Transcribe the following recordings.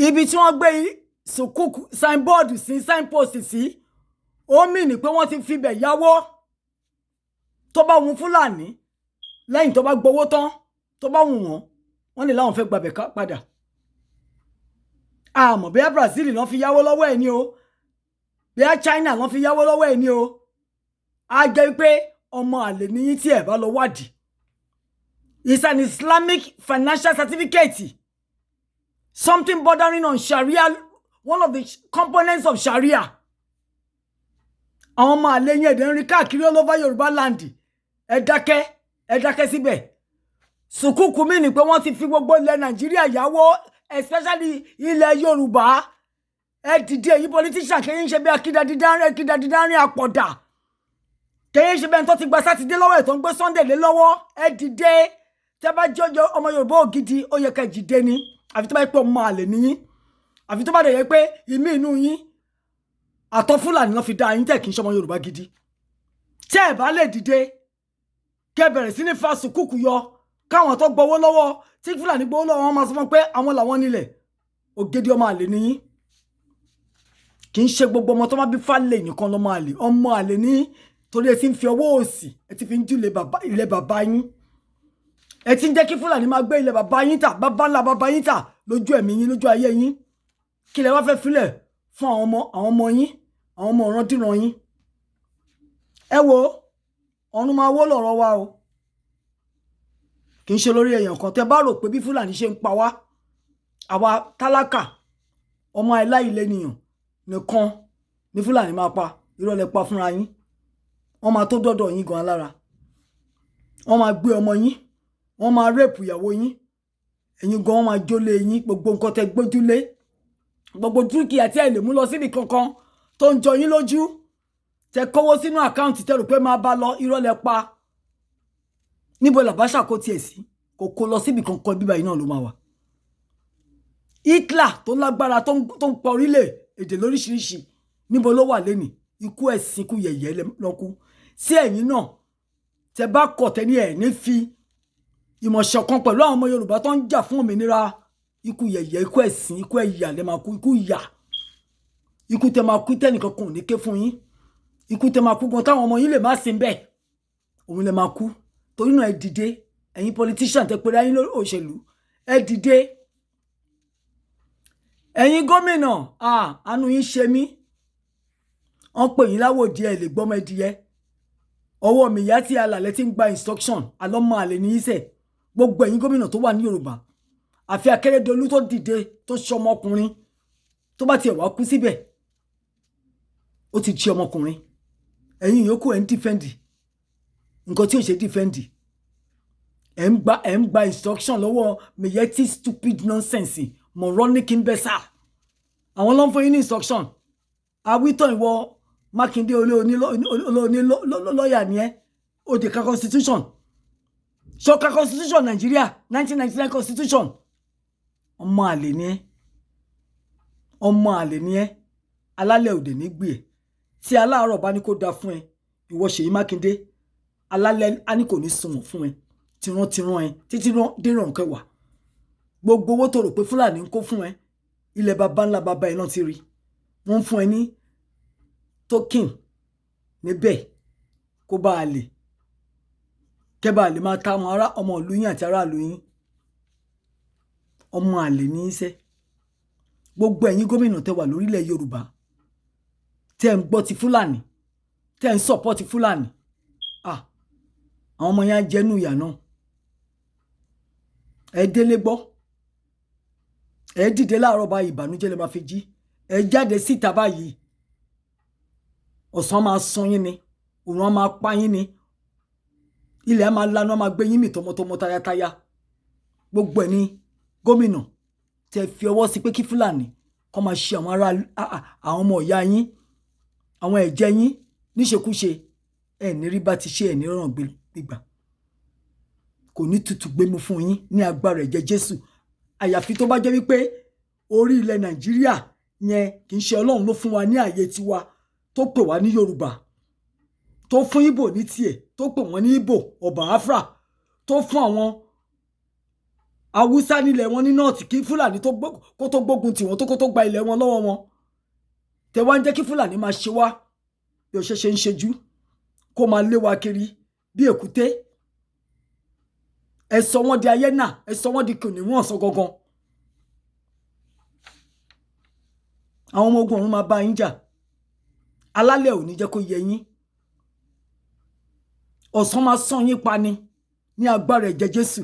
ibi tí wọ́n gbé sùkúùkù signboard sí signpost sí ó mì ní pé wọ́n ti fi bẹ̀ yáwó tó bá wù Fúlàní lẹ́yìn tó bá gbowó tán tó bá wù wọ́n lè láwọn fẹ́ gbàbẹ̀ padà àmọ́ bí Brazil ló fi yáwó lọ́wọ́ ẹ̀ ní o bí China ló fi yáwó lọ́wọ́ ẹ̀ ní o á jẹ́ pé ọmọ àlè ní yín tí ẹ̀ bá lọ wádìí. It's an Islamic financial certificate, something bordering on Sharia, one of the components of Sharia. Àwọn ọmọ àlè yẹn ẹ̀dẹ̀ ń rí káàkiri all over Yorùbá land. Ẹ dákẹ́ síbẹ̀. Sùkúùkù mi ni pé wọ́n ti fi gbogbo ilẹ̀ Nàìjíríà yáwó, especially ilẹ̀ Yorùbá. Ẹ dìde èyí politician kẹ́yìn ṣe bí akídadídárin àpọ̀dà. Kẹ́yìn ṣe bẹ́ẹ̀ tó ti gba Sátidé lọ́wọ́ ẹ̀ tó ń gbé Sunday lé lọ́wọ́. Ẹ dìde. Tẹ́ bá jọjọ ọmọ Yorùbá ògidì ó yẹ ká jìde ni. Àfi tó bá yẹ pé ọmọ àlè ni yín. Àfi tó bá dẹ̀ yẹ pé ìmí inú yín àtọ̀ Fúlàní ló fi dá yín tẹ̀ kí n ṣe ọmọ Yorùbá gidi. Tẹ́ ẹ bá lè dìde kẹ́ bẹ̀rẹ̀ sí ní fa sùkúùkù yọ káwọn tó gbowó lọ́wọ́ tí Fúlàní gbowó lọ́wọ́ wọn máa sọ fún pé àwọn làwọn nílẹ̀ ògidì ọmọ àlè ni yín. Kì í ṣe gbogbo ọmọ tó má bí fálẹ̀ nìkan lọ́mọ àlè. Ọmọ àlè ní torí ẹ ti ń fi ọwọ́ òsì ẹ ti fi ń jù ilẹ̀ bàbá yín. Ẹ ti ń jẹ́ kí Fúlàní máa gbé ilẹ̀ bàbá yín tà bàbá ńlá bàbá yín tà lójú ẹ̀mí yín lójú ayé yín. Kí lẹ wá fẹ́ filẹ̀ fún àwọn ọmọ yín àwọn ọmọ ọ̀randíran yín. Ẹ wo ọ̀run máa wó lọ́rọ̀ wa o. Kì í ṣe lórí èèyàn kan tẹ́ bá rò pé bí Fúlàní ṣe ń pa wá àwa tálákà ọmọ aláìlẹ́nìyàn nìkan ní Fúlàní máa pa irọ́ lẹ pa fúnra yín. Wọ́n máa tó dọ́dọ̀ yín gan alára. Wọ́n máa gbé ọmọ yín wọ́n máa rẹ́pù ìyàwó yín ẹ̀yin gan wọ́n máa jólé yín gbogbo nǹkan tẹ́ gbójúlé gbogbo dúkìá tí ẹ lè mú lọ síbi kankan tó ń jọ yín lójú tẹ́ kówó sínú àkáǹtì tẹ́ rò pé máa bá lọ irọ́ lẹ pa. Níbo làbáṣà kó tiẹ̀ sí kò kó lọ síbi kankan bíbá yìí náà ló máa wà. Hitler tó lágbára tó ń pa orílẹ̀ èdè lóríṣiríṣi níbo ló wà lénìí ikú ẹ̀sìn ikú yẹ̀yẹ́ lọ́kú sí ẹ̀yin náà tẹ́ bá kọ̀ tẹ́ ní ẹ̀ ní fi ìmọ̀ṣọ̀kan pẹ̀lú àwọn ọmọ Yorùbá tó ń jà fún òmìnira ikú yẹ̀yẹ́ ikú ẹ̀sìn ikú ẹ̀yà lẹ́ máa kú ikú ìyà ikú tẹ́ máa kú tẹ́nìkan kan ò ní ké fún yín ikú tẹ́ máa kú gan táwọn ọmọ yín lè má sin bẹ́ẹ̀ òun lè máa kú torí náà ẹ dìde ẹ̀yin politician tẹ́ pera yín òṣèlú ẹ dìde ẹ̀yin gómìnà àánú yín ṣe mí wọ́n pè yín láwòdì ẹ̀ lè gbọ́mọ ẹdìyẹ ọwọ́ mi ìyá tí alàlẹ́ ti ń gba instruction alọ́mọ àlè ní ìṣẹ̀ gbogbo ẹ̀yin gómìnà tó wà ní Yorùbá àfi Akérédolú tó dìde tó ṣọmọ ọkùnrin tó bá tiẹ̀ wá kú síbẹ̀ ó ti jí ọmọkùnrin ẹ̀yin yòókù ẹ̀ ń dìfẹ́ǹdì nǹkan tí ò ṣe dìfẹ́ǹdì ẹ̀ ń gba instruction lọ́wọ́ Miyetti stupid nonsense moronic imbecile àwọn ló ń fún yín ní instruction awítọ̀ ìwọ Mákindé lọ́yà ni ẹ́ òde ka constitution ṣọ́ka constitution Nàìjíríà 1999 constitution ọmọ àlè ni ẹ́ alálẹ̀ òde ní gbé ẹ̀ tí aláàárọ̀ bá ní kó da fún ẹ ìwọ Ṣèyí Mákindé alálẹ̀ á ní kò ní sunwọ̀n fún ẹ tìran ẹ títí déràn kẹwàá gbogbo owó tó rò pé Fúlàní ń kó fún ẹ ilẹ̀ baba ńlá baba ẹ náà ti rí wọ́n fún ẹ ní token níbẹ̀ kó bá a lè kẹ́ bá a lè máa ta àwọn ọmọ ìlú yín àti aráàlú yín ọmọ àlè ní í ṣe gbogbo ẹ̀yin gómìnà tẹ́ wà lórílẹ̀ Yorùbá tẹ́ ń gbọ́ ti Fúlàní tẹ́ ń support Fúlàní àwọn ọmọ yẹn á jẹ́nu ìyà náà ẹ délé gbọ́ ẹ dìde láàárọ̀ báyìí ìbànújẹ́ lè máa fi jí ẹ jáde síta báyìí ọ̀sán máa sun yín ni òòrùn máa pa yín ni ilẹ̀ máa lanu máa gbé yín mì tọmọtọmọ tayátayá gbogbo ẹ̀ ní gómìnà tẹ fi ọwọ́ sí pé kí Fúlàní kó máa ṣe àwọn ará àwọn ọmọ ìyá yín àwọn ẹ̀jẹ̀ yín níṣekúṣe ẹ̀ ní rí bá ti ṣe ẹ̀ ní rọrùn gbígbà kò ní tutù gbémú fún yín ní agbára ẹ̀jẹ̀ Jésù àyàfi tó bá jẹ́ wípé orí ilẹ̀ Nàìjíríà yẹn kì í ṣe Ọlọ́run ló fún wa ní ààyè tiwa tó pè wá ní Yorùbá tó fún Ìgbò ní tiẹ̀ tó pè wọ́n ní Ìgbò ọba Afra tó fún Haúsá nílẹ̀ wọn ní north kí Fúlàní kó tó gbógun tì wọ́n kó tó gba ilẹ̀ wọn lọ́wọ́ wọn. Tẹ́ wá ń jẹ́ kí Fúlàní máa ṣe wá bí ó ṣe ń ṣejú kó máa lé wa kiri bí èkúté. Ẹ sọ wọ́n di ayé náà, ẹ sọ wọ́n di kìnìún ọ̀sán gangan. Àwọn ọmọ ogun ọ̀run máa bá yín jà. Alálẹ̀ ò ní jẹ́ kó yẹ yín. Ọ̀sán máa sán yín pa ni ní agbára ẹ̀jẹ̀ Jésù.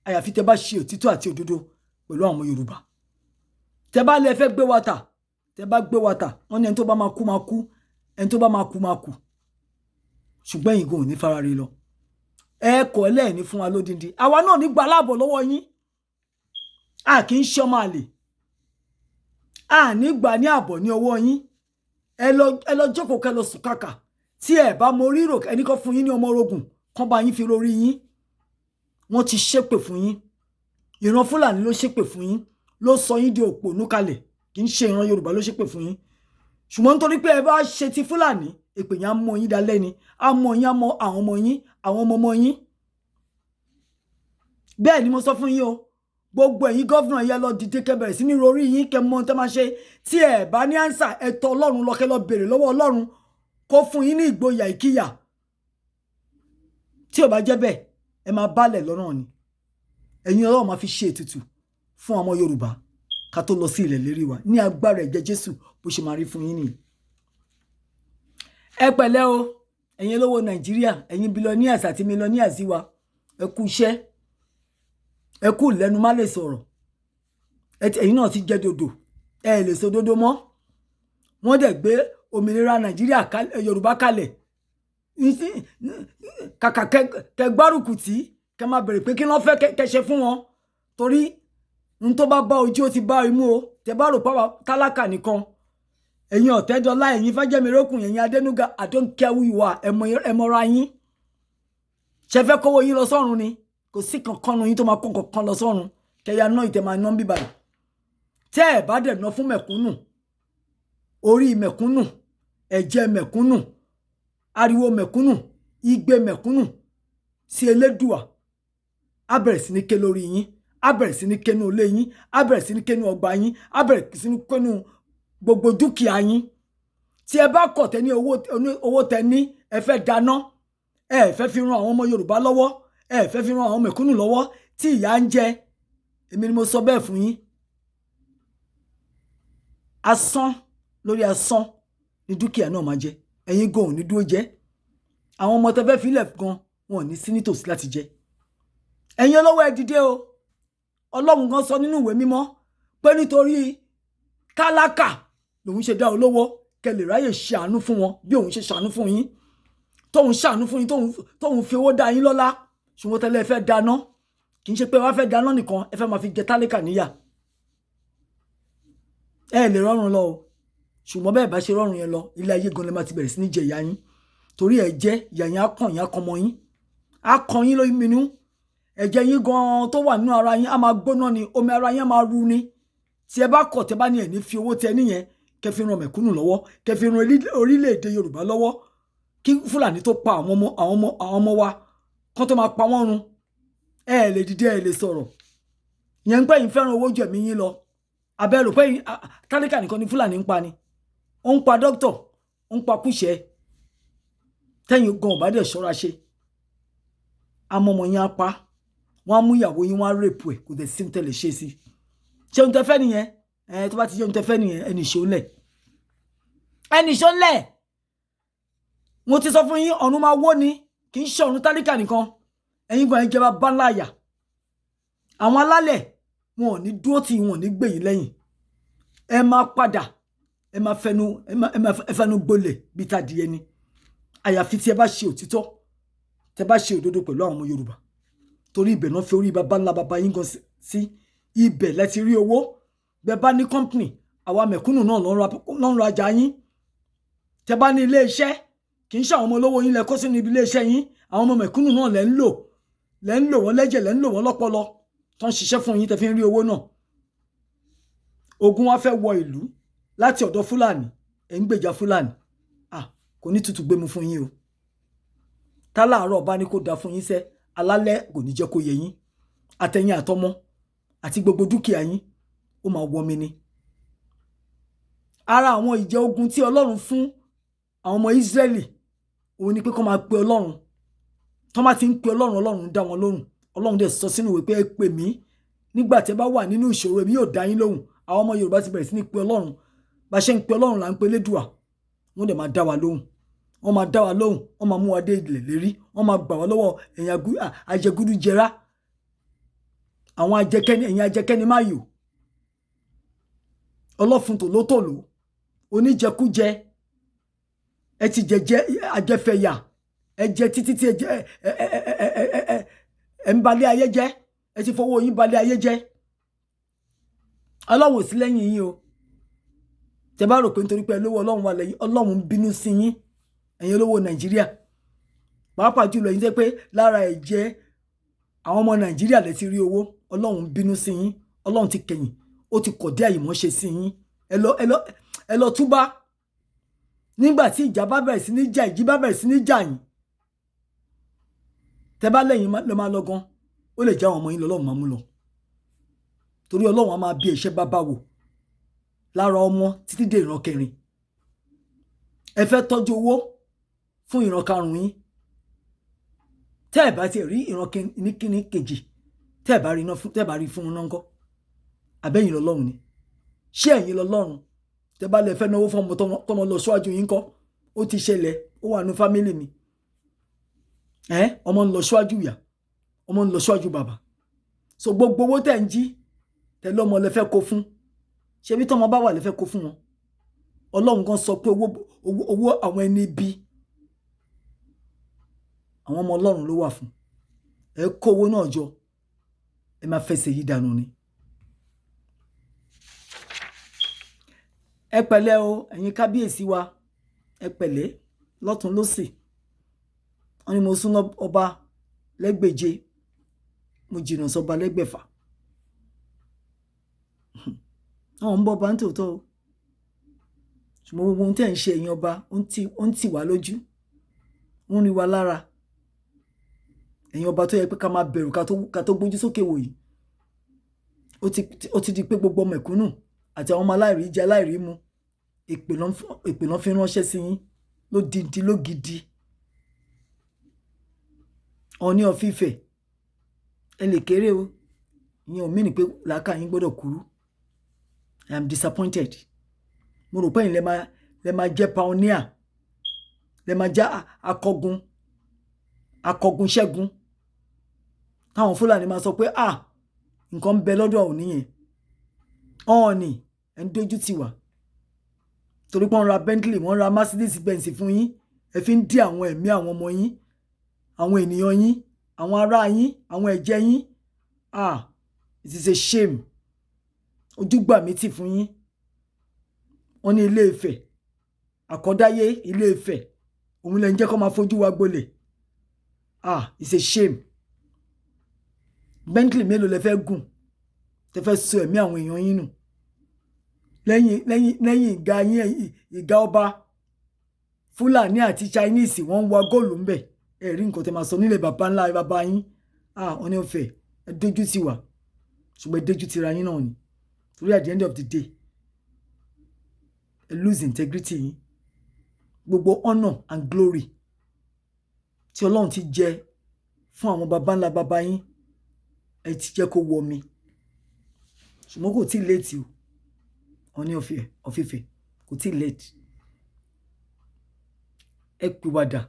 Àyàfi tẹ́ bá ṣe òtítọ́ àti òdodo pẹ̀lú àwọn ọmọ Yorùbá. Tẹ́ bá lè fẹ́ gbé wa tà, tẹ́ bá gbé wa tà, wọ́n ní ẹni tó bá máa kú máa kú, ẹni tó bá máa kú máa kú. Ṣùgbọ́n ẹ̀yin gan ò ní farare lọ. Ẹ kọ̀ ẹlẹ́ẹ̀ni fún wa lódindi. Àwa náà ní gba aláàbọ̀ lọ́wọ́ yín. A kì í ṣe ọmọ àlè. A ní gbà ní àbọ̀ ní ọwọ́ yín. Ẹ lọ jókòó kẹ́ lọ sùn kàkà. Tí ẹ bá mọ rírò ẹni kan fún yín ní ọmọ orogun kan bá yín fi lórí yín. Wọ́n ti ṣépè fún yín. Ìran Fúlàní ló ṣépè fún yín, ló sọ yín di òpònú kalẹ̀. Kì í ṣe ìran Yorùbá ló ṣépè fún yín. Ṣùgbọ́n nítorí pé ẹ bá ṣe ti Fúlàní, èpè yẹn á mọ yín dalẹ́ ni. Á mọ yín, á mọ àwọn ọmọ yín, àwọn ọmọ yín. Bẹ́ẹ̀ ni mo sọ fún yín o. Gbogbo ẹ̀yin gọ́vnà yẹn lọ dìde kẹ́ bẹ̀rẹ̀ sí ní rorí yín kẹ́ mọ̀ tẹ́ máa ṣe. Tí ẹ bá ní ánsà, ẹ tọ̀ Ọlọ́run lọ kẹ́ lọ béèrè lọ́wọ́ Ọlọ́run kó fún yín ní ìgboyà ìkíyà. Tí ò bá jẹ́ bẹ́ẹ̀, ẹ máa bálẹ̀ lọ́nà ni. Ẹ̀yin Ọlọ́run máa fi ṣe ètùtù fún ọmọ Yorùbá ká tó lọ sí ilẹ̀ lérí wa ní agbára ẹ̀jẹ̀ Jésù bó ṣe máa rí fún yín nìyí. Ẹ pẹ̀lẹ́ o, ẹ̀yin olówó Nàìjíríà, ẹ̀yin billionaires àti millionaires wa, ẹ kú iṣẹ́. Ẹ kú lẹ́nu má lè sọ̀rọ̀. Ẹ̀yin náà ti jẹ dodo. Ẹ lè sọ dodo mọ́. Wọ́n dẹ̀ gbé òmìnira Nàìjíríà Yorùbá kalẹ̀. Kàkà kẹ́ gbárùkù tí kẹ́ máa bèrè pé kí ló fẹ́ kẹ́ ṣe fún wọn. Torí n tó bá bá ojú ó ti bá imú o. Tẹ́ bá rò pàwọ́ tálákà nìkan. Ẹ̀yin Ọ̀tẹ́dọ́lá, ẹ̀yin Fájẹ́mirókùn, ẹ̀yin Adénúgà, I don't care who you are, ẹ mọra yín. Ṣé fẹ́ kówó yín lọ sọ́run ni? Kò sí kankan nu yín tó máa kó kankan lọ sọ́run. Kẹ́yà náà ìtẹ́ máa ná bíbá yìí. Tẹ́ ẹ̀ bá dẹ̀ ná fún mẹ̀kúnnù, orí mẹ̀kúnnù, ẹ̀jẹ̀ mẹ̀kúnnù, ariwo mẹ̀kúnnù, igbe mẹ̀kúnnù sí Elédùà, á bẹ̀rẹ̀ sí ní ké lórí yín, á bẹ̀rẹ̀ sí ní ké nú ilé yín, á bẹ̀rẹ̀ sí ní ké nú ọgbà yín, á bẹ̀rẹ̀ sí ní ké nú gbogbo dúkìá yín. Tí ẹ bá kọ̀ tẹ́ ní owó tẹ́ ní ẹ fẹ́ dáná, ẹ fẹ́ fi ran àwọn ọmọ Yorùbá lọ́wọ́, ẹ fẹ́ fi ran àwọn mẹ̀kúnnù lọ́wọ́ tí ìyà ń jẹ. Èmi ni mo sọ bẹ́ẹ̀ fún yín. Asán lórí asán ni dúkìá náà máa jẹ. Ẹ̀yin gan ò ní dúró jẹ. Àwọn ọmọ tẹ́ fẹ́ filẹ̀ gan wọn ò ní sí nítòsí láti jẹ. Ẹ̀yin olówó ẹ dìde o. Ọlọ́run gan sọ nínú ìwé mímọ́ pé nítorí tálákà lòun ṣe dá olówó kẹ́ lè ráyè ṣàánú fún wọn bí òun ṣe ṣàánú fún yín. Tóun ṣàánú fún yín, tóun fi owó dá yín lọ́lá. Ṣùgbọ́n tẹ́lẹ̀ fẹ́ dáná. Kì í ṣe pé wá fẹ́ dáná nìkan, ẹ fẹ́ máa fi jẹ tálákà níyà. Ẹ lè rọrùn lọ o. Ṣùgbọ́n bẹ́ẹ̀ bá ṣe rọrùn yẹn lọ, ilé ayé gan lè máa ti bẹ̀rẹ̀ sí ní jẹ ìyà yín. Torí ẹ jẹ́ ìyà yín á kàn yín, á kan mọ́ yín. Á kan yín lórí minú. Ẹ̀jẹ̀ yín gan tó wà nínú ara yín á máa gbóná ni, omi ara yín á máa ru ni. Tí ẹ bá kọ̀ tẹ́ bá ní ẹ̀ ní fi owó tẹ níyẹn, kẹ́ fi ran mẹ̀kúnnù lọ́wọ́, kẹ́ fi ran orílẹ̀-èdè Yorùbá lọ́wọ́. Kí Fúlàní tó pa àwọn ọmọ wa, kán tó máa pa wọ́n run. Ẹ lè dìde, ẹ lè sọ̀rọ̀. Yẹn ń pẹ́ yín fẹ́ràn owó jù ẹ̀mí yín lọ. Abẹ́rò pé tálákà nìkan ni Fúlàní ń pa ni. Ó ń pa dókítọ̀, ó ń pa kúṣẹ́. Tẹ́yìn gan ò bá dẹ̀ ṣọ́ra ṣe. Amọ̀mọ̀ yín á pa. Wọ́n á mú ìyàwó yín, wọ́n á rèpù ẹ̀, kò dẹ̀ sí ohun tẹ́ lè ṣe sí. Ṣé ohun tẹ́ fẹ́ nìyẹn? Tó bá ti jẹ́ ohun tẹ́ fẹ́ nìyẹn, ẹnì ṣó lẹ̀. Ẹnì ṣó lẹ̀. Mo ti sọ fún yín, ọ̀run máa wó ni. Kì í ṣe ọ̀run tálákà nìkan. Ẹ̀yin gan ìjọba bá láyà. Àwọn alálẹ̀ wọn ò ní dúró tí wọn ò ní gbè yín lẹ́yìn. Ẹ máa padà, ẹ máa fẹnu gbolẹ̀ bí tadìẹ ni. Àyàfi tí ẹ bá ṣe òtítọ́, tẹ́ bá ṣe òdodo pẹ̀lú àwọn ọmọ Yorùbá. Torí ibẹ̀ náà fi orí baba ńlá baba yín gan sí. Ibẹ̀ lẹ ti rí owó. Bẹ́ bá ní company, àwa mẹ̀kúnnù náà ló ń rajà yín. Tẹ́ bá ní ilé iṣẹ́, kì í ṣe àwọn ọmọ olówó yín lẹ kó sínú ibi ilé iṣẹ́ yín. Àwọn ọmọ mẹ̀kúnnù náà lẹ ń lò wọ́n lẹ́jẹ̀, lẹ ń lò wọ́n lọ́pọlọ. Tán ṣiṣẹ́ fún yín tẹ́ fi ń rí owó náà. Ogun wa fẹ́ wọ ìlú láti ọ̀dọ̀ Fúlàní, ẹ̀ ń gbèjà Fúlàní. Kò ní tutù gbé mu fún yín o. Táláàárọ̀ bá ní kó da fún yín sẹ́, alálẹ̀ kò ní jẹ́ kó yẹ yín. Àtẹ̀yìn àtọmọ àti gbogbo dúkìá yín ó máa wọ mi ni. Ara àwọn ìjẹ ogun tí Ọlọ́run fún àwọn ọmọ Ísírẹ́lì òun ni pé kó máa pe Ọlọ́run. Tó máa ti ń pe Ọlọ́run, Ọlọ́run dá wọn lóhùn. Ọlọ́run dẹ̀ sọ sínú ìwé pé ẹ pè mí nígbà tí ẹ bá wà nínú ìṣòro, èmi yóò dá yín lóhùn. Àwọn ọmọ Yorùbá ti bẹ̀rẹ̀ sí ní pe Ọlọ́run. Bá ṣe ń pe Ọlọ́run là ń pe Elédùà. Wọ́n dẹ̀ máa dá wa lóhùn. Wọ́n máa dá wa lóhùn. Wọ́n máa mú wa dé ilẹ̀ lérí. Wọ́n máa gbà wá lọ́wọ́ ẹ̀yin ajẹgúdú jẹrá. Àwọn ẹ̀yin ajẹkẹ́ni má yò. Ọlọ́fun tòlótòló. Oníjẹkújẹ. Ẹ ti jẹjẹ ajẹfẹ̀yà. Ẹ jẹ títí tí ẹ ń balẹ̀ ayé jẹ́. Ẹ ti fọwọ́ yín balẹ̀ ayé jẹ́. Ọlọ́run ò sí lẹ́yìn yín o. Tẹ́ bá rò pé nítorí pé olówó Ọlọ́run wà lẹ́yìn, Ọlọ́run ń bínú sí yín. Ẹ̀yin olówó Nàìjíríà. Pàápàá jùlọ yín jẹ́ pé lára ẹ̀jẹ̀ àwọn ọmọ Nàìjíríà lẹ ti rí owó. Ọlọ́run ń bínú sí yín. Ọlọ́run ti kẹ̀yìn. Ó ti kọ̀dé àìmọ́ṣe sí yín. Ẹ lọ túbá. Nígbà tí ìjà bá bẹ̀rẹ̀ sí ní jà, ìjì bá bẹ̀rẹ̀ sí ní jà yín. Tẹ́ bá lẹ́yìn lọ máa lọ gan, ó lè jẹ́ àwọn ọmọ yín lọ́lọ́run máa mú lọ. Torí Ọlọ́run á máa bí iṣẹ́ bàbá wò lára ọmọ títí dé ìran kẹrin. Ẹ fẹ́ tọ́jú owó fún ìran karùn-ún yín. Tẹ́ ẹ bá ti rí ìran kíní kejì, tẹ́ ẹ bá rí fún un náà ńkọ́. Àbẹ́yìn lọ́lọ́run ni. Ṣé ẹ̀yin lọ́lọ́run? Tẹ́ bá lè fẹ́ náwó fún ọmọ tọmọ lọ síwájú yín ńkọ́. Ó ti ṣẹlẹ̀, ó wà nínú fámílì mi. Ọmọ ń lọ síwájú ìyá, ọmọ ń lọ síwájú bàbá. So gbogbo owó tẹ́ ń jí, tẹ́ lọ́mọ lẹ fẹ́ kó fún. Ṣebí tọ́mọ bá wà lẹ fẹ́ kó fún wọn. Ọlọ́run kan sọ pé owó àwọn ẹni bí àwọn ọmọ Ọlọ́run ló wà fún. Ẹ kó owó náà jọ, ẹ máa fẹsẹ̀ yí dànù ni. Ẹ pẹ̀lẹ́ o, ẹ̀yin kábíyèsí wa. Ẹ pẹ̀lẹ́ lọ́tùn lósì. Wọ́n ní mo súnmọ́ ọba lẹ́gbèje, mo jìnnà sọ́ba lẹ́gbẹ̀fà. Àwọn ń bọ́ ọba ń tòótọ́ o. Ṣùgbọ́n gbogbo ohun tẹ́ ń ṣe ẹ̀yin ọba, ó ń tì wá lójú. Ó ń rí wa lára. Ẹ̀yin ọba tó yẹ pé ká máa bẹ̀rù ká tó gbójú sókè wò yìí. Ó ti di pé gbogbo mẹ̀kúnnù àti àwọn ọmọ aláìrí jẹ aláìrí mu. Èpè lọ́n fi ránṣẹ́ sí yín lógidi. Ọọ̀ni of Ifẹ̀. Ẹ lè kéré o. Ìyẹn ò mìíní pé làákàyè yín gbọ́dọ̀ kúrú. I am disappointed. Mo rò pé ẹ̀yin lẹ máa jẹ́ pioneer. Lẹ máa jẹ́ akọgun ṣẹ́gun. Táwọn Fúlàní máa sọ pé nǹkan ń bẹ lọ́dọ̀ Ọọ̀ni yẹn. Ọọ̀ni ẹ̀ ń dójú tì wá. Torí pé wọ́n ra Bentley, wọ́n ra Mercedes Benz fún yín. Ẹ fi ń dí àwọn ẹ̀mí àwọn ọmọ yín, àwọn ènìyàn yín, àwọn ará yín, àwọn ẹ̀jẹ̀ yín. It is a shame. Ojúgbà mi tì fún yín. Wọ́n ní Ilé Ifẹ̀, àkọ́dáyé Ilé Ifẹ̀, òun lẹ ń jẹ́ kó máa fojú wa gbolẹ̀. It's a shame. Bentley mélòó lẹ fẹ́ gùn? Tẹ fẹ́ sọ ẹ̀mí àwọn èèyàn yín nù. Lẹ́yìn ìgá ọba Fúlàní àti Chinese wọ́n ń wa góòlù ń bẹ̀. Ẹ rí nǹkan tẹ máa sọ nílẹ̀ bàbá ńlá bàbá yín. Wọ́n ní Ọ̀fẹ́ ẹ dójú tì wá. Ṣùgbọ́n ẹ dójú tì ra yín náà ni. Torí at the end of the day, ẹ lose integrity yín. Gbogbo honor and glory tí Ọlọ́run ti jẹ fún àwọn bàbá ńlá bàbá yín, ẹ ti jẹ́ kó wọ mi. Ṣùgbọ́n kò tí late o. Ọọ̀ni of Ifẹ̀ kò tí late. Ẹ pìwàdà,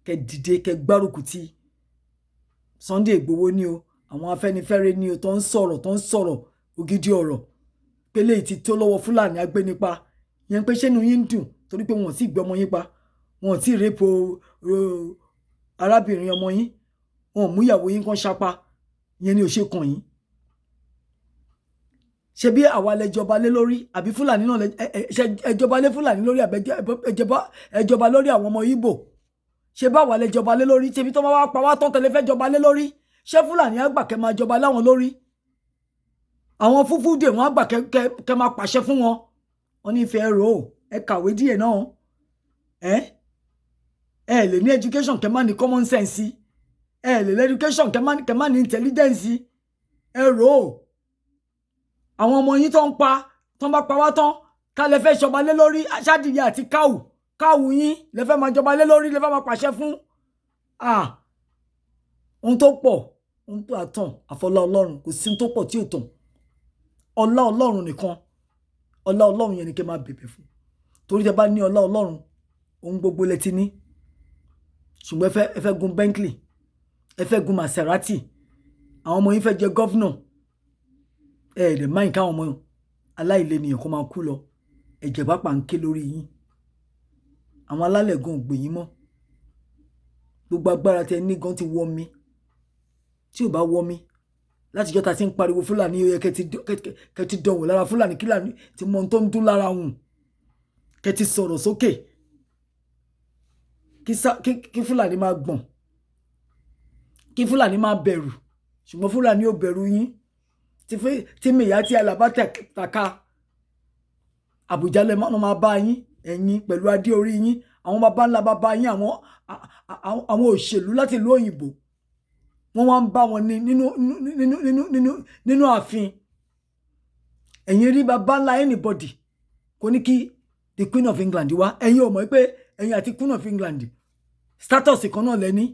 kẹ dìde, kẹ gbárùkù ti Sunday Igboho ní o, àwọn Afẹ́nifẹ́re ní o tó ń sọ̀rọ̀ ògidì ọ̀rọ̀ pé léyìí ti tó lọ́wọ́ Fúlàní agbénipa. Yẹn pé ṣé inú yín dùn torí pé wọn ò tí gbé ọmọ yín pa, wọn ò tí rẹ́pọ̀ arábìnrin ọmọ yín, wọn ò mú ìyàwó yín kan ṣapa. Yẹn ni ò ṣe kàn yín. Ṣé bí àwa lẹ jọba lé lórí àbí Fúlàní náà ẹ jọba lé Fúlàní lórí àbí ẹ jọba lórí àwọn ọmọ Ìgbò? Ṣé báwa lẹ jọba lé lórí? Ṣé bí tó máa wá pa wá tán tẹ́lẹ̀ fẹ́ jọba lé lórí? Ṣé Fúlàní àgbà kẹ́ máa jọba láwọn lórí? Àwọn fúfúdè wọn àgbà kẹ́ máa pàṣẹ fún wọn. Wọ́n ní ìfẹ́ rò ó, ẹ kàwé díẹ̀ náà. Ẹ lè ní education kẹ́ má ní common sense. Ẹ lè ní education kẹ́ má ní intelligence. Ẹ rò ó. àwọn ọmọ yín tó ń pa tó ń bá pa wá tán ká lè fẹ́ ṣọba lé lórí aṣádìyẹ àti káwù yín lè fẹ́ máa jọba lé lórí lè fẹ́ máa pàṣẹ fún ohun tó pọ̀ ohun tó àtàn àfọlá Ọlọ́run kò sí ohun tó pọ̀ tí ò tàn ọlá Ọlọ́run nìkan ọlá Ọlọ́run yẹn ni kí ẹ máa bèbè fún torí tẹ́ bá ní ọlá Ọlọ́run ohun gbogbo lẹ ti ní ṣùgbọ́n ẹ fẹ́ gun Bentley ẹ fẹ́ gun Maserati àwọn ọmọ yín fẹ́ jẹ gọ́vnà ẹ̀ẹ́dẹ̀ máa ń káwọn ọmọ aláìlẹ́nìyàn kó máa kú lọ ẹ̀jẹ̀ pápá ń ké lórí yín àwọn alálẹ̀ gan ògbè yín mọ́ gbogbo agbára tẹ ní gan ti wọ́ mi tí ò bá wọ́ mi láti jọ́ta tí ń pariwo Fúlàní ó yẹ kẹ́ ti dọ̀wọ̀ lára Fúlàní kílàní ti mọ ohun tó ń dún lára hùn kẹ́ ti sọ̀rọ̀ sókè kí Fúlàní máa gbọ̀n kí Fúlàní máa bẹ̀rù ṣùgbọ́n Fúlàní ò bẹ̀rù yín tí mìíyá tí Àlàbá tàka Àbújá lẹ máa bá yín ẹ̀yin pẹ̀lú adé orí yín àwọn bàbá ńlá bàbá yín àwọn òṣèlú láti ìlú òyìnbó wọ́n wá ń bá wọn ní nínú ààfin ẹ̀yin rí bàbá ńlá anybody kò ní kí the Queen of England wá ẹ̀yin ò mọ̀ pé ẹ̀yin àti Queen of England status kan náà lẹ́ni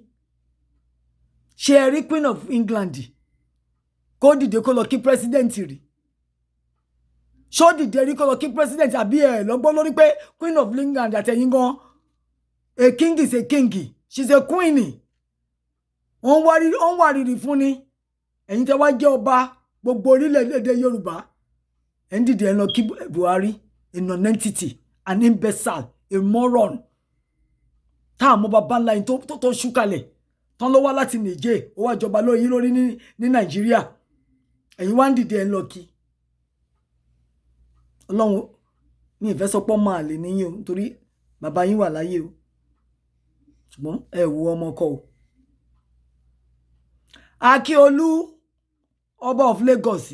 ṣé ẹ rí Queen of England kó dìde kó lọ kí president rí ṣó dìde rí kó lọ kí president àbí ẹ lọ́gbọ́n lórí pé Queen of England àtẹ̀yìn gan a king is a king she's a queen wọ́n wá rírì fún ni ẹ̀yin tẹ́ wá jẹ́ ọba gbogbo orílẹ̀-èdè Yorùbá ẹ̀ ń dìde ẹ̀ lọ kí Buhari a non-entity an imbecile a moron tá àmọ́ bàbá ńlá yìí tó ṣúkalẹ̀ tán ló wá láti Niger ó wá jọba lóyìn lórí ní Nàìjíríà ẹ̀yin wá ń dìde ẹ̀ lọ kí Ọlọ́run ní ìfẹ́ sọpọ́ máa lè níyìn o torí bàbá yín wà láyé o ṣùgbọ́n ẹ wo ọmọ kọ o Akíolú ọba of Lagos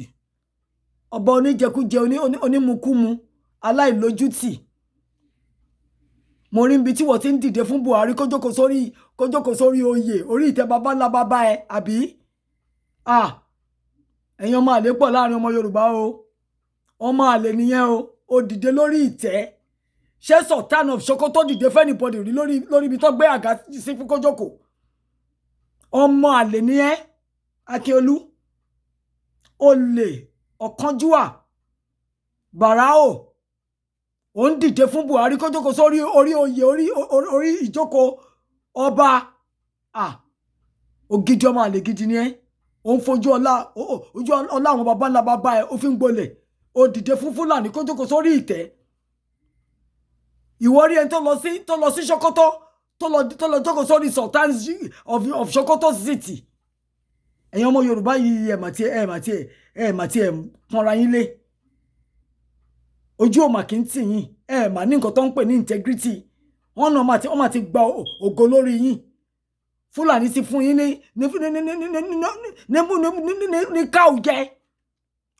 ọba oníjẹkújẹ onímukúmu aláìlójútì mo rí ibi tí wọ́n ti ń dìde fún Buhari kó jókòó sórí oyè orí ìtẹ́ bàbá ńlá bàbá ẹ àbí ẹ̀yin ọmọ àlè pọ̀ láàrin ọmọ Yorùbá o ọmọ àlè nìyẹn o ó dìde lórí ìtẹ́ ṣé Sultan of Sokoto dìde fẹ́nìbọdì rí lórí ibi tó gbé àga sí fún kó jókòó ọmọ àlè nìyẹn Akíolú olè ọ̀kánjúwà bàráò ó ń dìde fún Buhari kó jókòó sórí orí oyè orí ìjókòó ọba ògidì ọmọ àlè gidi ni ẹ ó ń fojú ọlá àwọn baba ńlá baba ẹ ó fi ń gbolẹ̀ ó dìde fún Fúlàní kó jókòó sórí ìtẹ́ ìwọ rí ẹni tó lọ sí Sokoto tó lọ jókòó sórí Sultan of Sokoto City ẹ̀yin ọmọ Yorùbá yìí ẹ̀ mà tí ẹ̀ pọnra yín lé ojú òmà kì í tì yín ẹ̀ mà ní nǹkan tó ń pè ní integrity wọ́n máa ti gba ògo lórí yín Fúlàní ti fún yín ní káù jẹ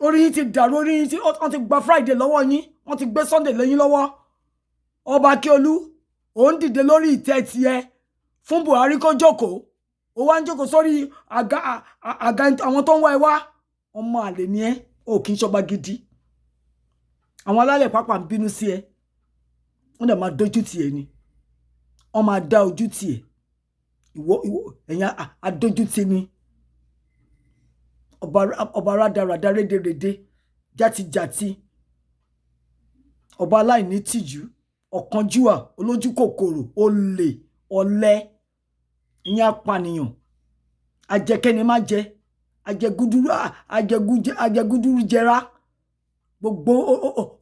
orí yín ti dàrú orí yín wọ́n ti gba Friday lọ́wọ́ yín wọ́n ti gbé Sunday lẹ́yìn lọ́wọ́ ọba Akíolú ó ń dìde lórí ìtẹ́ tiẹ̀ fún Buhari kó jókòó ó wá ń jókòó sórí àga àwọn tó ń wá ẹ wá ọmọ àlè ni ẹ ò kì í ṣọba gidi àwọn alálẹ̀ pápá ń bínú sí ẹ wọ́n dẹ̀ máa dójú tì ẹ ni wọ́n máa dá ojú tì ẹ ìwọ ẹ̀yin adójú tì ni ọba rádaràdá rédèrèdè játijàti ọba aláìní tìjú ọ̀kánjúwà olójú kòkòrò olè ọ̀lẹ ìyẹn apànìyàn ajẹkẹni má jẹ ajẹgúdúrú jẹra gbogbo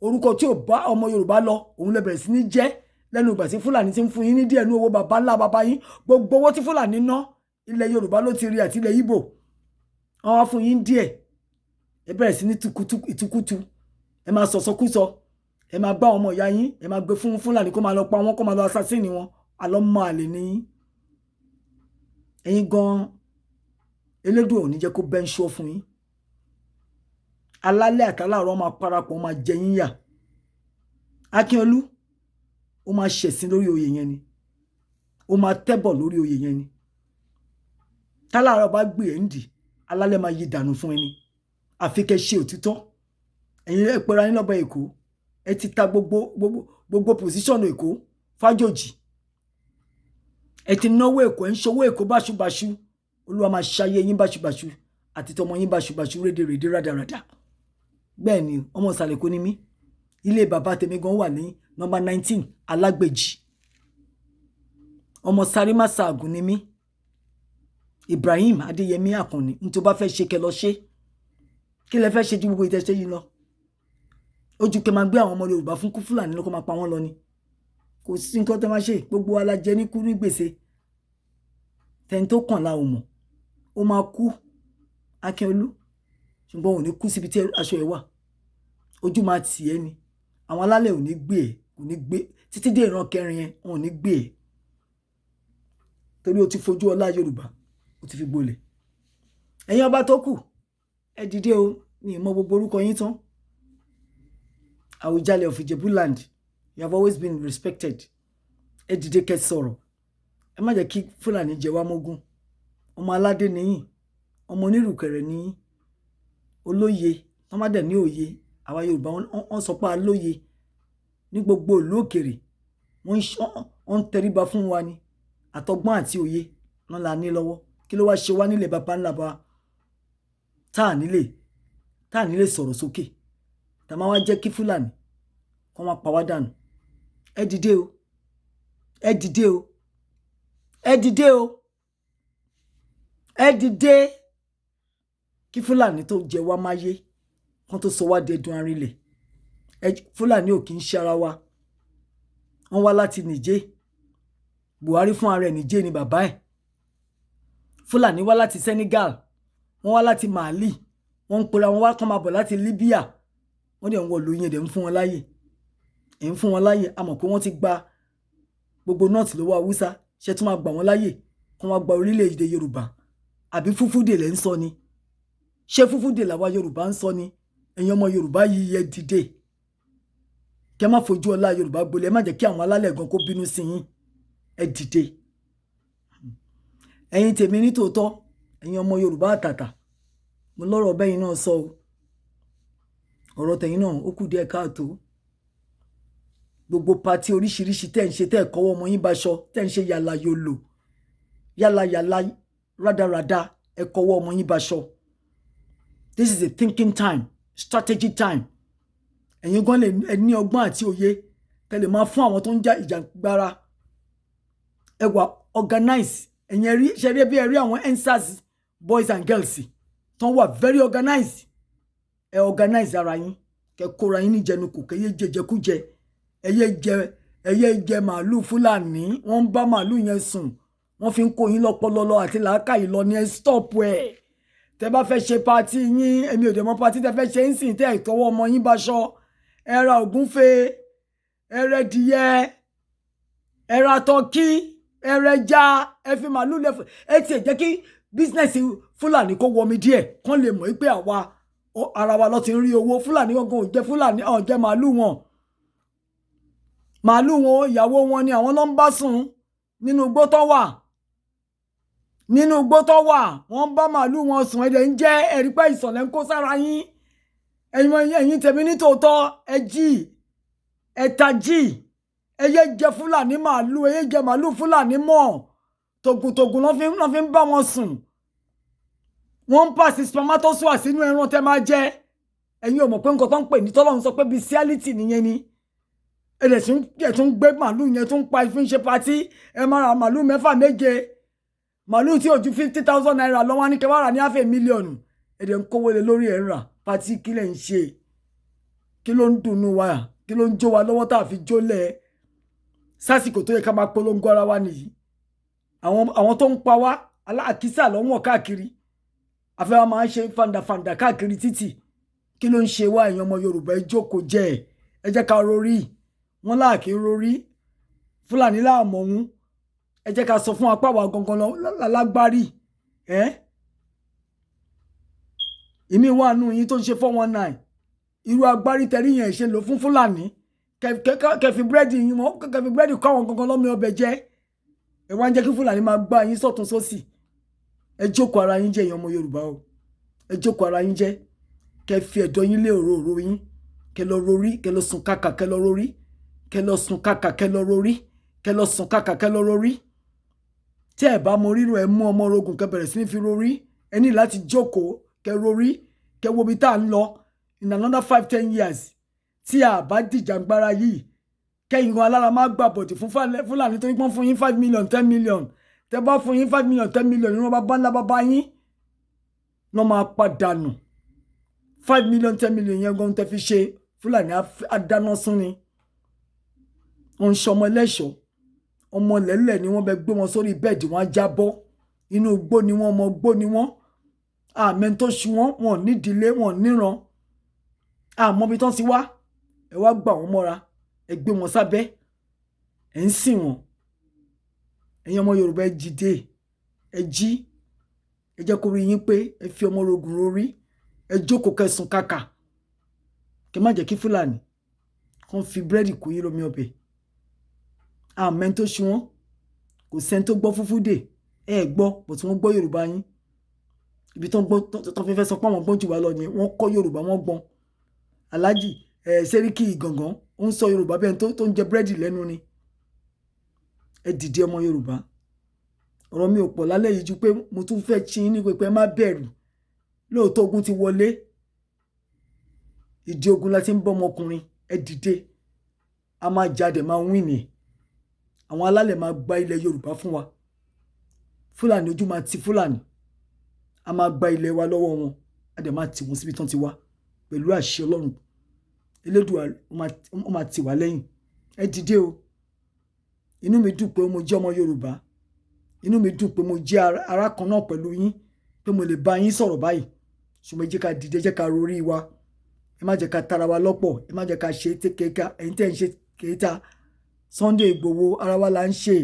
orúkọ tí ò bá ọmọ Yorùbá lọ òun lè bẹ̀rẹ̀ sí ní jẹ́ lẹ́nu ìgbà tí Fúlàní ti ń fún yín ní díẹ̀ ní owó bàbá ńlá bàbá yín gbogbo owó tí Fúlàní ná ilẹ̀ Yorùbá ló ti rí àti ilẹ̀ Ìgbò wọ́n wá fún yín díẹ̀ ẹ bẹ̀rẹ̀ sí ní ìtukùtù ẹ máa sọ̀sọkúsọ ẹ máa bá ọmọ ìyá yín ẹ máa gbé fún Fúlàní kó máa lọ pa wọ́n kó máa lọ assassin wọn àlọ́ máa lè ní yín ẹ̀yin gan Elédùà ò ní jẹ́ kó bẹ́ńṣọ́ fún yín alálẹ̀ àtàláàrọ̀ máa parapọ̀ máa jẹ yín yà Akíolú ó máa ṣẹ̀sín lórí oyè yẹn ni ó máa tẹ́bọ̀ lórí oyè yẹn ni táláàrọ̀ bá gbé ẹ̀ ń dì alálẹ̀ máa yí dànù fún ẹni àfi kẹ́ ṣe òtítọ́ ẹ̀yin ẹ pera yín lọ́ba Èkó ẹ ti ta gbogbo position Èkó fájòjì ẹ ti náwó Èkó ẹ ń ṣòwò Èkó báṣubàṣu Olúwa máa ṣayé yín báṣubàṣu àti tọmọ yín báṣubàṣu rédèrèdè rádaràdà bẹ́ẹ̀ ni ọmọ ìsàlẹ̀ Èkó ni mí ilé bàbá tèmi gan wà ní nọ́mbà 19 Alágbèjì ọmọ Sárímà Ṣàgùn ni mí Ibrahim Adéyẹmí Àkànní ní tó bá fẹ́ ṣe kẹ́ lọ ṣe kí lẹ fẹ́ ṣe ju gbogbo ìtẹ́ṣẹ́ yìí lọ ojú kẹ́ máa gbé àwọn ọmọ Yorùbá fún Fúlàní ló kó máa pa wọ́n lọ ni kò sí nǹkan tẹ́ máa ṣe gbogbo alájẹ ní kú ní gbèsè tẹni tó kàn la ò mọ̀ ó máa kú Akínolú ṣùgbọ́n ò ní kú síbi tí aṣọ ẹ̀ wà ojú máa tì ẹ́ ni àwọn alálẹ̀ ò ní gbé ẹ̀ kò ní gbé títí dé ìran kẹrin yẹn wọn ò ní gbé ẹ̀ torí o ti fojú ọlá Yorùbá o ti fi gbolẹ̀ ẹ̀yin ọba tó kù ẹ dìde o ní ìmọ̀ gbogbo orúkọ yín tán Àwùjalẹ̀ of Ijebuland you have always been respected ẹ dìde kẹ́ sọ̀rọ̀ ẹ má jẹ́ kí Fúlàní jẹ wá mógún ọmọ aládé nìyí ọmọ onírùkẹ̀rẹ̀ nìyí olóye wọ́n má dẹ̀ ní òye àwa Yorùbá wọ́n sọ pé alóye ní gbogbo ìlú òkèrè wọ́n ń tẹríba fún wa ni àtọgbọ́n àti òye wọn la ní lọ́wọ́ kí ló wá ṣe wá nílẹ̀ bàbá ńlá bá tá à nílé sọ̀rọ̀ sókè tá a máa wá jẹ́ kí Fúlàní kọ́ máa pa wá dànù ẹ dìde o ẹ dìde o ẹ dìde o ẹ dìde kí Fúlàní tó jẹ wá máyé kán tó sọ wá dẹdun arinlẹ̀ Fúlàní ò kì í ṣe ara wa wọ́n wá láti Nìjẹ̀ Buhari fún ara ẹ̀ Nìjẹ̀ ni bàbá ẹ̀ Fúlàní wá láti Senegal wọ́n wá láti Mali wọ́n ń pera wọn wá kán máa bọ̀ láti Libya wọ́n dẹ̀ ń wọ̀ lóyún ẹ̀dẹ̀ ń fún wọn láyè ẹ̀ ń fún wọn láyè a mọ̀ pé wọ́n ti gba gbogbo north lọ́wọ́ Haúsá ṣe tún máa gbà wọ́n láyè kán wá gba orílẹ̀-èdè Yorùbá àbí fúfúdè lẹ́ ń sọ ni ṣé fúfúdè làwa Yorùbá ń sọ ni ẹ̀yin ọmọ Yorùbá yìí ẹ dìde kẹ́ má fojú ọlá Yorùbá gbolẹ̀ ẹ má jẹ́ kí àwọn alálẹ̀ gan kó bínú sí yín ẹ dìde ẹ̀yin tèmi ní tòótọ́ ẹ̀yin ọmọ Yorùbá àtàtà mo lọ́rọ̀ bẹ́yìn náà sọ o ọ̀rọ̀ tẹ̀yin náà ó kù díẹ̀ káàtó gbogbo pati oríṣiríṣi tẹ́ ń ṣe tẹ́ kọ́wọ́ ọmọ yín baṣọ tẹ́ ń ṣe yàlà yòlò yàlà rádaràda ẹ kọ́wọ́ ọmọ yín baṣọ this is a thinking time strategy time ẹ̀yin gan lè ní ọgbọ́n àti òye tẹ́ lè máa fún àwọn tó ń já ìjàngbara ẹ wà organize ẹ̀yin rí ṣe rí bí ẹ rí àwọn EndSARS boys and girls tán wà very organized ẹ organize ara yín kẹ́ kóra yín níjẹnu kò kẹ́ yé jẹjẹkújẹ ẹyẹ jẹ màálù Fúlàní wọ́n ń bá màálù yẹn sùn wọ́n fi ń kó yín lọ́pọlọlọ àti làákàyè lọ ní ẹ stop ẹ tẹ́ bá fẹ́ ṣe pati yín èmi ò dẹ̀ mọ̀ pati tẹ́ fẹ́ ṣe ń sìn tẹ́ ìtọ́wọ́ ọmọ yín baṣọ ẹ ra ògúnfe ẹ rẹ dìyẹ ẹ ra tọkí ẹ rẹ já ẹ fi màálù lẹfọ ẹ tiẹ̀ jẹ́ kí bísínẹsì Fúlàní kó wọmi díẹ̀ kán lè mọ̀ pé àwa ara wa lọ ti ń rí owó Fúlàní gangan ò jẹ Fúlàní ò jẹ màálù wọn ìyàwó wọn ni àwọn ló ń bá sùn nínú igbó tó wà wọ́n ń bá màálù wọn sùn ẹ̀dẹ̀ ń jẹ́ ẹ̀rí pé ìsọ̀lẹ̀ ń kó sára yín ẹ̀yin tèmi ní tòótọ́ ẹ jí ẹ̀ta jí ẹyẹ jẹ Fúlàní màálù ẹyẹ jẹ màálù Fúlàní mọ́ tògùntògùn lọ́ fi ń bá wọn sùn wọ́n ń pàṣẹ spermatozoa sínú ẹran tẹ́ máa jẹ ẹ̀yin ò mọ̀ pé nǹkan tó ń pè ní tọ́lọ́run sọ pé bestiality nìyẹn ni ẹ̀ tún gbé màálù yẹn tún pa ìfín ṣe patí ẹ máa ra màálù 6-7 màálù tí ò ju 50,000 naira lọ́wọ́ ní kẹwàá rà ní $500,000 ẹ̀dẹ̀ ń kówó lé lórí ẹ̀ ń rà patí kí lẹ̀ ń ṣe kí ló ń dùnnú wa kí ló ń jó wa lọ́wọ́ tá a fi jólẹ̀ sásìkò tó yẹ ká máa polongo ara wa nìyí àwọn tó ń pa wá aláàkísà lọ́wọ́ káàkiri afẹ́ wa máa ń ṣe fàǹdàfàǹdà káàkiri títì kí ló ń ṣe wá ẹ̀yin ọmọ Yorùbá ẹ jókòó jẹ́ ẹ jẹ́ ká rorí wọn láàkí rorí Fúlàní láàmọ̀ ọ̀hún ẹ jẹ́ ká sọ fún apá wa gangan lálágbárí ìmí wà nù yín tó ń ṣe 419 irú agbárí tẹ̀rí yẹn ṣe lò fún Fúlàní kẹfì búrẹ́dì yín wọn kẹfì búrẹ́dì kọ́ àwọn gangan lọ́mọ ọbẹ̀ jẹ́ ẹ wá ń jẹ́ kí Fúlàní máa gbá yín sọ̀tún sósì ẹ jókòó ara yín jẹ́ ẹ̀yin ọmọ Yorùbá o ẹ jókòó ara yín jẹ́ kẹ́ fi ẹ̀dọ̀ yín lé òróró yín kẹ lọ rorí, kẹ lọ sùn kàkà, kẹ lọ rorí, kẹ lọ sùn kàkà, kẹ lọ rorí, kẹ lọ sùn kàkà, kẹ lọ rorí. Tí ẹ bá mọ rírò, ẹ mú ọmọ orogun kẹ bẹ̀rẹ̀ sí ní fi rorí. Ẹ ní láti jókòó kẹ rorí, kẹ wo ibi tá à ń lọ in another 5-10 years. Tí a bá dìjàngbara yìí, kẹ́yìn gan alára má gbà bọ̀dì fún Fúlàní tó ń fún yín 5 million 10 million. Tẹ bá fún yín 5 million 10 million, ìran bàbá ńlá bàbá yín lọ́ máa padànù. 5 million 10 million yẹn gan tẹ fi ṣe Fúlàní adáná sún ni. Wọ́n ń ṣọmọ ẹlẹ́ṣọ̀, ọmọ lẹ́lẹ̀ ni wọ́n bẹ gbé wọn sórí bẹ́ẹ̀dì, wọ́n á jábọ́. Inú igbó ni wọ́n, ọmọ igbó ni wọ́n. Àmẹ́ tó ṣu wọ́n, wọn nídìílé, wọn níran. Àmọ́ bí tán ti wá, ẹ wá gbà wọ́n mọ́ra, ẹ gbé wọn sábẹ́, ẹ ń sìn wọ́n. Ẹ̀yin ọmọ Yorùbá ẹ jíde, ẹ jí, ẹ jẹ́ kó rí yín pé ẹ fi ọmọ orogun rorí, ẹ jókòó kẹsùn kàkà. Kẹ má jẹ́ kí Fúlàní kàn fi búrẹ́dì kó yín lómi ọbẹ̀. Àmẹ́ tó ṣu wọ́n, kò sẹ́ni tó gbọ́ fúfú dè, ẹ gbọ́, bọ̀ tí wọ́n gbọ́ Yorùbá yín. Ibi tó ń gbọ́ tó fẹ́ sọ pé àwọn gbọ́n jù wá lọ ni wọ́n kọ́ Yorùbá, wọ́n gbọ́n. Aláàjì Sẹ́ríkì Ìgàngán ó ń sọ Yorùbá bẹ́ẹ̀ tó ń jẹ búrẹ́dì lẹ́nu ni. Ẹ dìde ọmọ Yorùbá. Ọ̀rọ̀ mi ò pọ̀ lálẹ́ yìí ju pé mo tún fẹ́ chi ní pé má bẹ̀rù. Lóòótọ́ ogun ti wọlé. Ìdí ogun la ti ń bọ́ ọmọkùnrin. Ẹ dìde. A máa jáde, máa win ni. Àwọn alálẹ̀ máa gba ilẹ̀ Yorùbá fún wa. Fúlàní ojú máa ti Fúlàní. A máa gba ilẹ̀ wa lọ́wọ́ wọn. A dẹ̀ máa tì wọ́n síbi tán ti wá. Pẹ̀lú àṣẹ Ọlọ́run. Elédùà ó máa tì wá lẹ́yìn. Ẹ dìde o. Inú mi dùn pé mo jẹ́ ọmọ Yorùbá. Inú mi dùn pé mo jẹ́ ará kan náà pẹ̀lú yín. Pé mo lè bá yín sọ̀rọ̀ báyìí. Ṣùgbọ́n ẹ jẹ́ ká dìde, ẹ jẹ́ ká rorí wa. Ẹ má jẹ́ ká tara wa lọ́pọ̀. Ẹ má jẹ́ ká ṣe kéka. Ẹ̀yin tẹ́ ń ṣe kéta. Sunday Igboho ara wa la ń ṣe.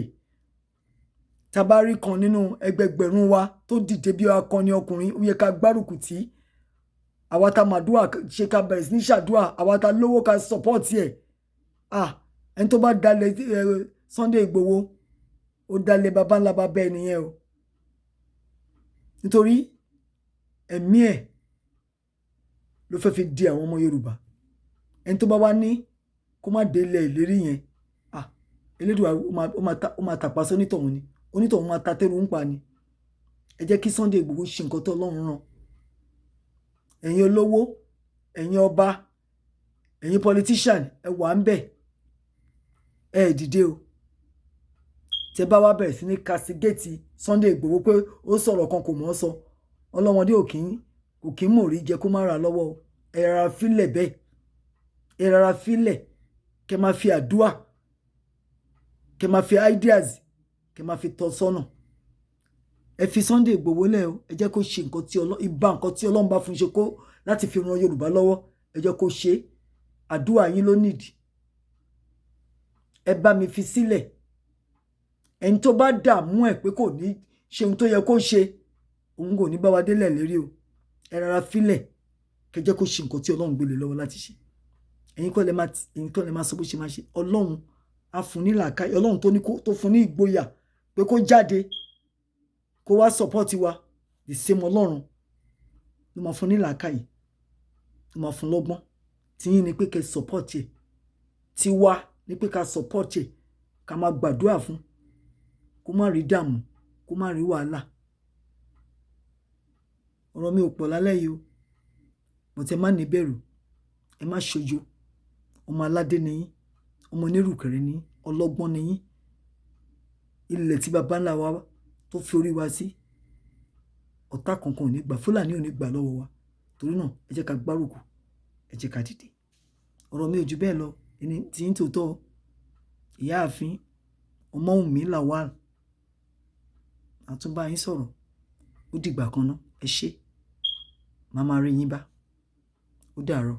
Tabari kan nínú ẹgbẹgbẹ̀rún wa tó dìde bí akọni ọkùnrin, ó yẹ ká gbárùkù tì. Àwa tá màdúà ṣe ká bẹ̀rẹ̀ sí ní ṣàdúà, àwa tá lówó ká support ẹ̀. Ẹni tó bá dalẹ̀ Sunday Igboho, ó dalẹ̀ baba ńlá baba ẹ̀ nìyẹn o. Nítorí ẹ̀mí ẹ̀ ló fẹ́ fi di àwọn ọmọ Yorùbá. Ẹni tó bá wá ní kó má délẹ̀ ìlérí yẹn, Elédùà ó máa tàpá sí onítọ̀hún ni. Onítọ̀hún máa ta tẹ́rù ń pa ni. Ẹ jẹ́ kí Sunday Igboho ṣe nǹkan tó Ọlọ́run rán. Ẹ̀yin olówó, ẹ̀yin ọba, ẹ̀yin politician, ẹ wà ń bẹ̀. Ẹ dìde o. Tẹ bá wá bẹ̀rẹ̀ sí ní castigate Sunday Igboho pé ó sọ̀rọ̀ kan kò mọ̀ sọ. Ọlọ́mọdé kò kí ń mọ̀ rí jẹ kó má ra lọ́wọ́ o. Ẹ rárá fílẹ̀ bẹ́ẹ̀. Ẹ rárá fílẹ̀. Kẹ máa fi àdúà, kẹ máa fi ideas, kẹ máa fi tọ́ sọ́nà. Ẹ fi Sunday Igboho lẹ̀ o. Ẹ jẹ́ kó ṣe nǹkan tí Ọlọ́run bá fún ṣe kó láti fi ran Yorùbá lọ́wọ́. Ẹ jẹ́ kó ṣe. Àdúà yín ló nídìí. Ẹ bá mi fi sílẹ̀. Ẹni tó bá dààmú ẹ̀ pé kò ní ṣe ohun tó yẹ kó ṣe, òun kò ní bá wa délẹ̀ lérí o. Ẹ rárá fílẹ̀. Kẹ jẹ́ kó ṣe nǹkan tí Ọlọ́run gbé lé lọ́wọ́ láti ṣe. Ẹ̀yin kọ́ lẹ máa sọ bó ṣe máa ṣe. Ọlọ́run á fún ní làákàyè. Ọlọ́run tó fún ní ìgboyà pé kó jáde kó wá support wa. The same Ọlọ́run ló máa fún ní làákàyè, ló máa fún lọ́gbọ́n. Tiyín ni pé kẹ́ support ẹ̀. Tiwa ni pé ká support ẹ̀. Ká máa gbàdúrà fún. Kó má rí dààmú, kó má rí wàhálà. Ọ̀rọ̀ mi ò pọ̀ lálẹ́ yìí o. But ẹ má ní bẹ̀rù. Ẹ má ṣojo. Ọmọ aládé ni yín. Ọmọ onírùkẹ̀rẹ̀ ni yín. Ọlọ́gbọ́n ni yín. Ilẹ̀ tí baba ńlá wa tó fi orí wa sí, ọ̀tá kankan ò ní gbà. Fúlàní ò ní gbà lọ́wọ́ wa. Torí náà ẹ jẹ́ ká gbárùkù. Ẹ jẹ́ ká dìde. Ọ̀rọ̀ mi ò ju bẹ́ẹ̀ lọ. Ẹni tí ń tòótọ́ Ìyáàfin Ọmọ́wùnmí Lawal àtúnbá yín sọ̀rọ̀. Ó dìgbà kan náà. Ẹ ṣé. Màá máa rí yín bá. Ó dàárọ̀.